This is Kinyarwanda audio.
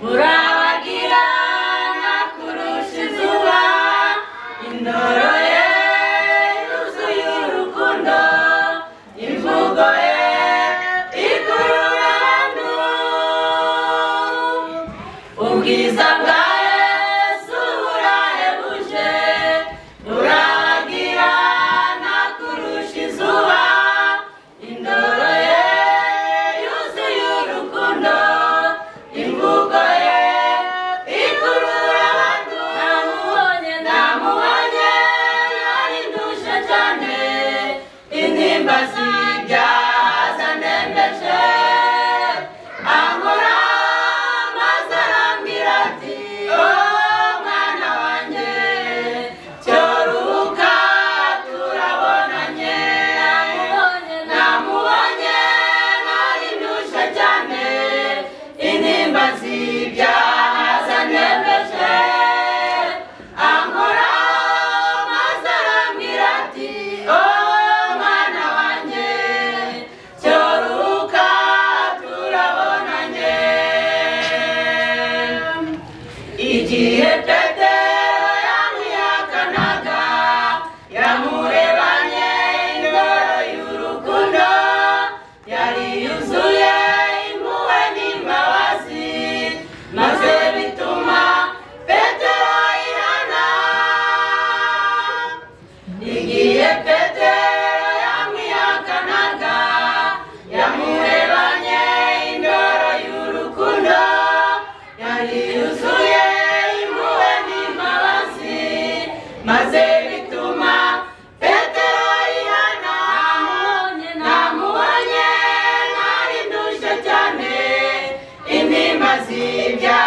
murabagirana kurusha izuba, indoro ye yuzuye urukundo, imvugo ye ikurura abantu, ubwiza bwa Yesu burahebuje, burabagirana kurusha izuba, indoro ye yuzuye urukundo, imvugo ye ikurura abantu, namubonye narindusha cyane, intimba z'ibyaha zandembeje, ankora maze arambwira ati oh mwana wanjye cyoruka turabonanye, namubonye narindusha cyane, intimba z'ibyaha zandembeje, ankora maze arambwira ati oh mwana wanjye cyoruka turabonanye. Igihe Petero yamwihakanaga, yamurebanye indoro y'urukundo, yari yuzuye impuhwe n'imbabazi, maze bituma Petero yihana. Igihe Petero yamwihakanaga, yamurebanye indoro y'urukundo, yari yuzuye impuhwe n'imbabazi, maze bituma Petero yihana. Namubonye narindusha cyane, intimba z'ibyaha